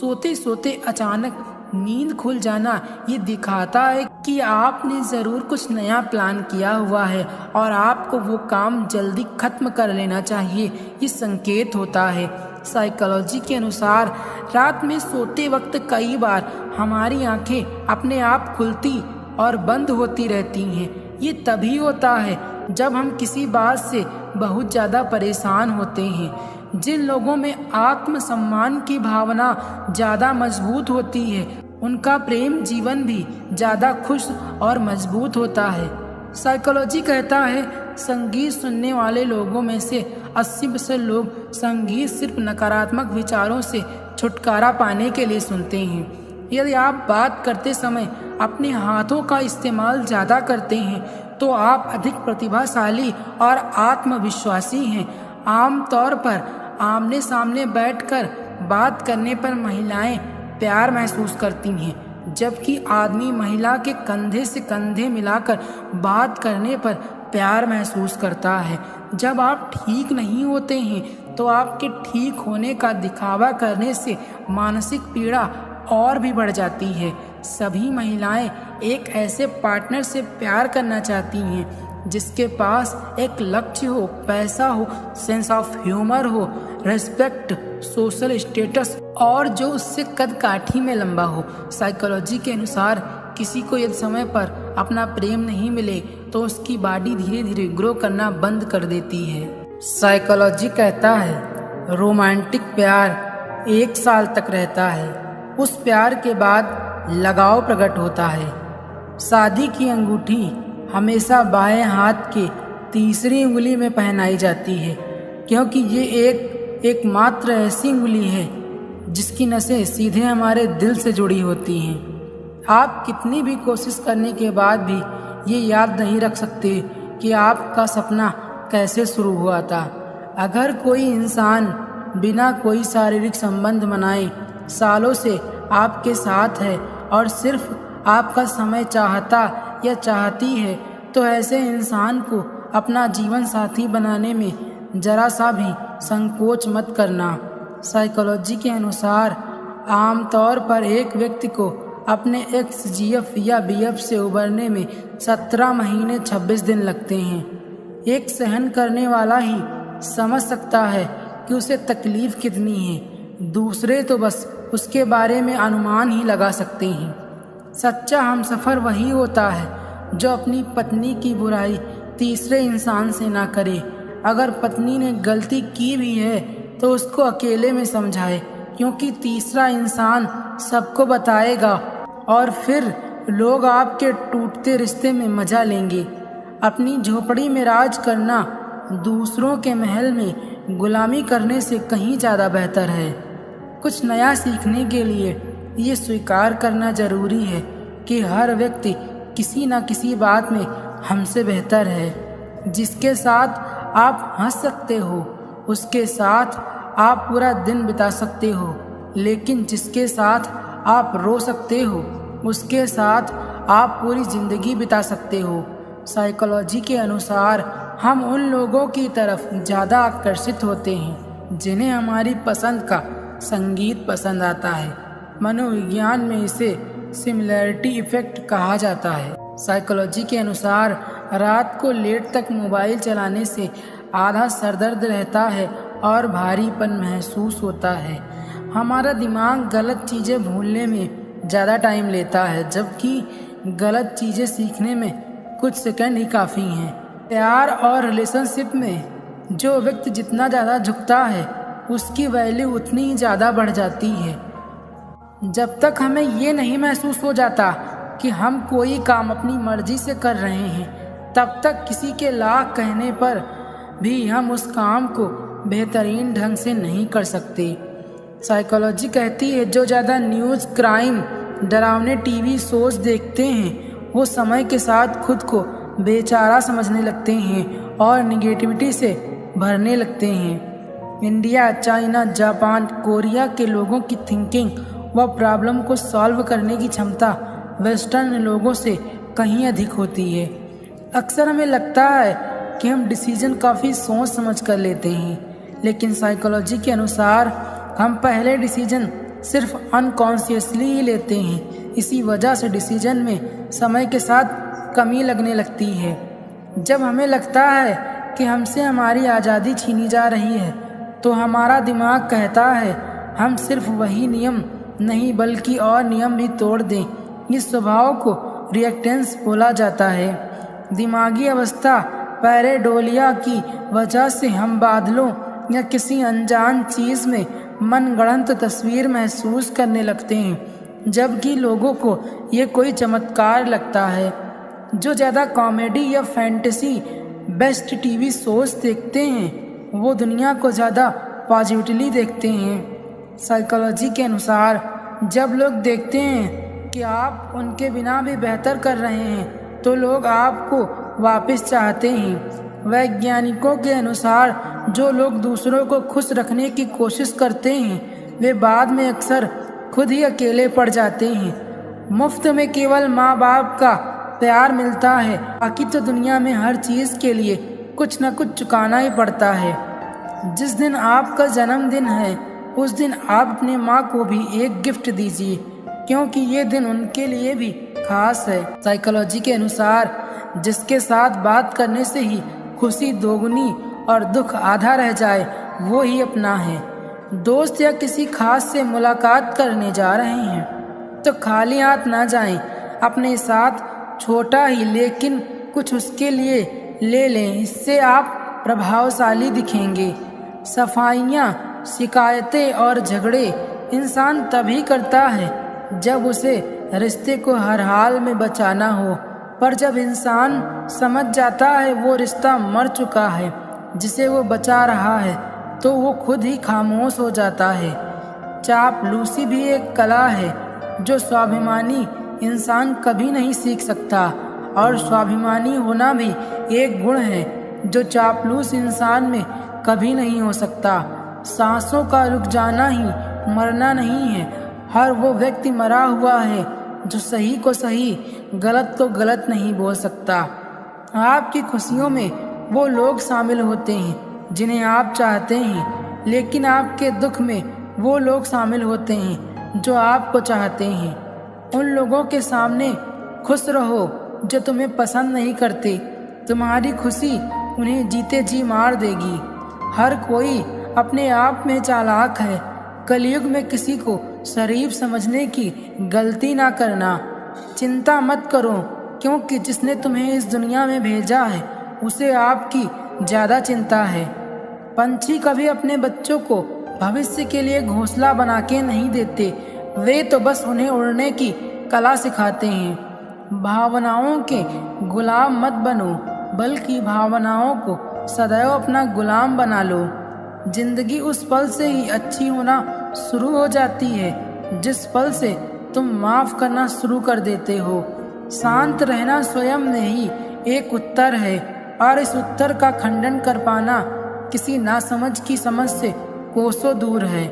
सोते सोते अचानक नींद खुल जाना ये दिखाता है कि आपने ज़रूर कुछ नया प्लान किया हुआ है और आपको वो काम जल्दी खत्म कर लेना चाहिए। ये संकेत होता है। साइकोलॉजी के अनुसार रात में सोते वक्त कई बार हमारी आंखें अपने आप खुलती और बंद होती रहती हैं। ये तभी होता है जब हम किसी बात से बहुत ज़्यादा परेशान होते हैं। जिन लोगों में आत्मसम्मान की भावना ज़्यादा मजबूत होती है उनका प्रेम जीवन भी ज़्यादा खुश और मजबूत होता है। साइकोलॉजी कहता है संगीत सुनने वाले लोगों में से 80% लोग संगीत सिर्फ नकारात्मक विचारों से छुटकारा पाने के लिए सुनते हैं। यदि आप बात करते समय अपने हाथों का इस्तेमाल ज़्यादा करते हैं तो आप अधिक प्रतिभाशाली और आत्मविश्वासी हैं। आमतौर पर आमने सामने बैठकर बात करने पर महिलाएं प्यार महसूस करती हैं, जबकि आदमी महिला के कंधे से कंधे मिलाकर बात करने पर प्यार महसूस करता है। जब आप ठीक नहीं होते हैं तो आपके ठीक होने का दिखावा करने से मानसिक पीड़ा और भी बढ़ जाती है। सभी महिलाएं एक ऐसे पार्टनर से प्यार करना चाहती हैं जिसके पास एक लक्ष्य हो, पैसा हो, सेंस ऑफ ह्यूमर हो, रेस्पेक्ट, सोशल स्टेटस और जो उससे कद काठी में लंबा हो। साइकोलॉजी के अनुसार किसी को यदि समय पर अपना प्रेम नहीं मिले तो उसकी बॉडी धीरे धीरे ग्रो करना बंद कर देती है। साइकोलॉजी कहता है रोमांटिक प्यार 1 साल तक रहता है। उस प्यार के बाद लगाव प्रकट होता है। शादी की अंगूठी हमेशा बाएं हाथ के तीसरी उंगली में पहनाई जाती है क्योंकि ये एकमात्र ऐसी उंगली है जिसकी नसें सीधे हमारे दिल से जुड़ी होती हैं। आप कितनी भी कोशिश करने के बाद भी ये याद नहीं रख सकते कि आपका सपना कैसे शुरू हुआ था। अगर कोई इंसान बिना कोई शारीरिक संबंध बनाए सालों से आपके साथ है और सिर्फ आपका समय चाहता या चाहती है तो ऐसे इंसान को अपना जीवन साथी बनाने में जरा सा भी संकोच मत करना। साइकोलॉजी के अनुसार आमतौर पर एक व्यक्ति को अपने एक्स-जीएफ या बीएफ से उबरने में 17 महीने 26 दिन लगते हैं। एक सहन करने वाला ही समझ सकता है कि उसे तकलीफ कितनी है, दूसरे तो बस उसके बारे में अनुमान ही लगा सकते हैं। सच्चा हमसफ़र वही होता है जो अपनी पत्नी की बुराई तीसरे इंसान से ना करे। अगर पत्नी ने गलती की भी है तो उसको अकेले में समझाए क्योंकि तीसरा इंसान सबको बताएगा और फिर लोग आपके टूटते रिश्ते में मज़ा लेंगे। अपनी झोपड़ी में राज करना दूसरों के महल में गुलामी करने से कहीं ज़्यादा बेहतर है। कुछ नया सीखने के लिए ये स्वीकार करना ज़रूरी है कि हर व्यक्ति किसी न किसी बात में हमसे बेहतर है। जिसके साथ आप हंस सकते हो उसके साथ आप पूरा दिन बिता सकते हो, लेकिन जिसके साथ आप रो सकते हो उसके साथ आप पूरी ज़िंदगी बिता सकते हो। साइकोलॉजी के अनुसार हम उन लोगों की तरफ ज़्यादा आकर्षित होते हैं जिन्हें हमारी पसंद का संगीत पसंद आता है। मनोविज्ञान में इसे सिमिलैरिटी इफेक्ट कहा जाता है। साइकोलॉजी के अनुसार रात को लेट तक मोबाइल चलाने से आधा सरदर्द रहता है और भारीपन महसूस होता है। हमारा दिमाग गलत चीज़ें भूलने में ज़्यादा टाइम लेता है, जबकि गलत चीज़ें सीखने में कुछ सेकंड ही काफ़ी हैं। प्यार और रिलेशनशिप में जो व्यक्ति जितना ज़्यादा झुकता है उसकी वैल्यू उतनी ही ज़्यादा बढ़ जाती है। जब तक हमें ये नहीं महसूस हो जाता कि हम कोई काम अपनी मर्जी से कर रहे हैं तब तक किसी के लाख कहने पर भी हम उस काम को बेहतरीन ढंग से नहीं कर सकते। साइकोलॉजी कहती है जो ज़्यादा न्यूज़, क्राइम, डरावने टीवी शोज देखते हैं वो समय के साथ खुद को बेचारा समझने लगते हैं और निगेटिविटी से भरने लगते हैं। इंडिया, चाइना, जापान, कोरिया के लोगों की थिंकिंग व प्रॉब्लम को सॉल्व करने की क्षमता वेस्टर्न लोगों से कहीं अधिक होती है। अक्सर हमें लगता है कि हम डिसीजन काफ़ी सोच समझ कर लेते हैं, लेकिन साइकोलॉजी के अनुसार हम पहले डिसीजन सिर्फ अनकॉन्शियसली ही लेते हैं। इसी वजह से डिसीजन में समय के साथ कमी लगने लगती है। जब हमें लगता है कि हमसे हमारी आज़ादी छीनी जा रही है तो हमारा दिमाग कहता है हम सिर्फ वही नियम नहीं बल्कि और नियम भी तोड़ दें। इस स्वभाव को रिएक्टेंस बोला जाता है। दिमागी अवस्था पैरेडोलिया की वजह से हम बादलों या किसी अनजान चीज़ में मनगढ़ंत तस्वीर महसूस करने लगते हैं, जबकि लोगों को ये कोई चमत्कार लगता है। जो ज़्यादा कॉमेडी या फैंटेसी बेस्ट टीवी शोज देखते हैं वो दुनिया को ज़्यादा पॉजिटिवली देखते हैं। साइकोलॉजी के अनुसार जब लोग देखते हैं कि आप उनके बिना भी बेहतर कर रहे हैं तो लोग आपको वापस चाहते हैं। वैज्ञानिकों के अनुसार जो लोग दूसरों को खुश रखने की कोशिश करते हैं वे बाद में अक्सर खुद ही अकेले पड़ जाते हैं। मुफ्त में केवल माँ बाप का प्यार मिलता है, बाकी तो दुनिया में हर चीज़ के लिए कुछ न कुछ चुकाना ही पड़ता है। जिस दिन आपका जन्मदिन है उस दिन आप अपने माँ को भी एक गिफ्ट दीजिए, क्योंकि ये दिन उनके लिए भी खास है। साइकोलॉजी के अनुसार जिसके साथ बात करने से ही खुशी दोगुनी और दुख आधा रह जाए वो ही अपना है। दोस्त या किसी खास से मुलाकात करने जा रहे हैं तो खाली हाथ ना जाएं, अपने साथ छोटा ही लेकिन कुछ उसके लिए ले लें, इससे आप प्रभावशाली दिखेंगे। सफाइयाँ, शिकायतें और झगड़े इंसान तभी करता है जब उसे रिश्ते को हर हाल में बचाना हो, पर जब इंसान समझ जाता है वो रिश्ता मर चुका है जिसे वो बचा रहा है तो वो खुद ही खामोश हो जाता है। चापलूसी भी एक कला है जो स्वाभिमानी इंसान कभी नहीं सीख सकता, और स्वाभिमानी होना भी एक गुण है जो चापलूस इंसान में कभी नहीं हो सकता। सांसों का रुक जाना ही मरना नहीं है। हर वो व्यक्ति मरा हुआ है जो सही को सही, गलत को गलत नहीं बोल सकता। आपकी खुशियों में वो लोग शामिल होते हैं जिन्हें आप चाहते हैं, लेकिन आपके दुख में वो लोग शामिल होते हैं जो आपको चाहते हैं। उन लोगों के सामने खुश रहो जो तुम्हें पसंद नहीं करते, तुम्हारी खुशी उन्हें जीते जी मार देगी। हर कोई अपने आप में चालाक है। कलयुग में किसी को शरीफ समझने की गलती ना करना। चिंता मत करो, क्योंकि जिसने तुम्हें इस दुनिया में भेजा है उसे आपकी ज़्यादा चिंता है। पंछी कभी अपने बच्चों को भविष्य के लिए घोंसला बना के नहीं देते, वे तो बस उन्हें उड़ने की कला सिखाते हैं। भावनाओं के गुलाम मत बनो, बल्कि भावनाओं को सदैव अपना गुलाम बना लो। जिंदगी उस पल से ही अच्छी होना शुरू हो जाती है जिस पल से तुम माफ़ करना शुरू कर देते हो। शांत रहना स्वयं में ही एक उत्तर है, और इस उत्तर का खंडन कर पाना किसी नासमझ की समझ से कोसों दूर है।